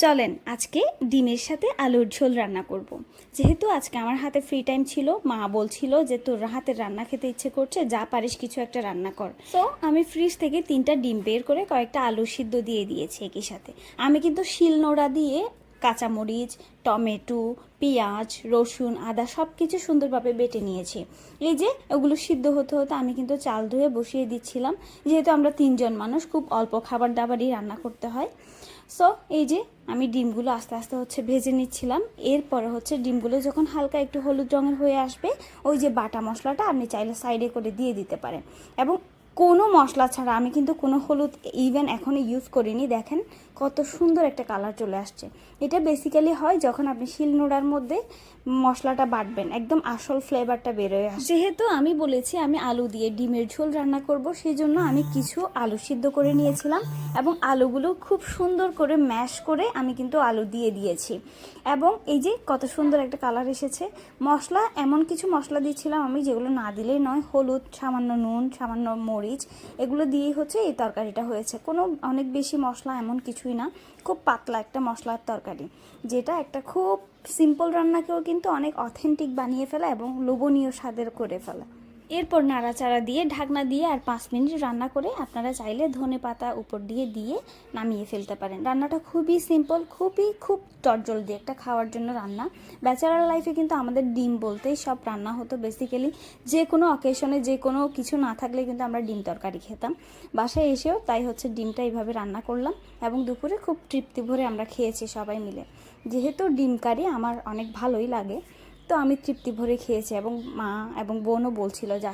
চলেন আজকে ডিমের সাথে আলুর ঝোল রান্না করব। যেহেতু আজকে আমার হাতে ফ্রি টাইম ছিল, মা বলছিল যে তোর হাতের রান্না খেতে ইচ্ছে করছে, যা পারিস কিছু একটা রান্না কর। তো আমি ফ্রিজ থেকে 3টা ডিম বের করে কয়েকটা আলু সিদ্ধ দিয়ে দিয়েছি একই সাথে। আমি কিন্তু শিলনোড়া দিয়ে কাঁচামরিচ, টমেটো, পেঁয়াজ, রসুন, আদা সব কিছু সুন্দরভাবে বেটে নিয়েছি। এই যে ওগুলো সিদ্ধ হতে হতে আমি কিন্তু চাল ধুয়ে বসিয়ে দিচ্ছিলাম, যেহেতু আমরা 3জন মানুষ, খুব অল্প খাবার দাবারই রান্না করতে হয়। সো এই যে আমি ডিমগুলো আস্তে আস্তে ভেজে নিচ্ছিলাম। এরপরে ডিমগুলো যখন হালকা একটু হলুদ রঙের হয়ে আসবে, ওই যে বাটা মশলাটা আপনি চাইলে সাইডে করে দিয়ে দিতে পারেন। এবং কোনো মশলা ছাড়া আমি কিন্তু কোনো হলুদ ইভেন এখনও ইউজ করিনি। দেখেন কত সুন্দর একটা কালার চলে আসছে। এটা বেসিক্যালি হয় যখন আপনি শিলনোড়ার মধ্যে মশলাটা বাটবেন, একদম আসল ফ্লেভারটা বেরোয় আসে। যেহেতু আমি বলেছি আমি আলু দিয়ে ডিমের ঝোল রান্না করব, সেই জন্য আমি কিছু আলু সিদ্ধ করে নিয়েছিলাম এবং আলুগুলো খুব সুন্দর করে ম্যাশ করে আমি কিন্তু আলু দিয়ে দিয়েছি। এবং এই যে কত সুন্দর একটা কালার এসেছে। মশলা এমন কিছু মশলা দিয়েছিলাম আমি যেগুলো না দিলেই নয়, হলুদ, সামান্য নুন, সামান্য মরিচ, এগুলো দিয়েই এই তরকারিটা হয়েছে। কোনো অনেক বেশি মশলা এমন কিছুই না, খুব পাতলা একটা মশলার তরকারি, যেটা একটা খুব সিম্পল রান্নাকেও কিন্তু অনেক অথেন্টিক বানিয়ে ফেলা এবং লোভনীয় স্বাদের করে ফেলা। এরপর নাড়াচাড়া দিয়ে ঢাকনা দিয়ে আর 5 মিনিট রান্না করে আপনারা চাইলে ধনেপাতা উপর দিয়ে নামিয়ে ফেলতে পারেন। রান্নাটা খুবই সিম্পল, খুব চটজলদি একটা খাওয়ার জন্য রান্না। ব্যাচেলার লাইফে কিন্তু আমাদের ডিম বলতেই সব রান্না হতো বেসিক্যালি। যে কোনো অকেশনে যে কোনো কিছু না থাকলে কিন্তু আমরা ডিম তরকারি খেতাম। বাসায় এসেও তাই ডিমটা এইভাবে রান্না করলাম এবং দুপুরে খুব তৃপ্তি ভরে আমরা খেয়েছি সবাই মিলে। যেহেতু ডিম কারি আমার অনেক ভালোই লাগে, তো আমি তৃপ্তি ভরে খেয়েছি এবং মা এবং বোনও বলছিল যে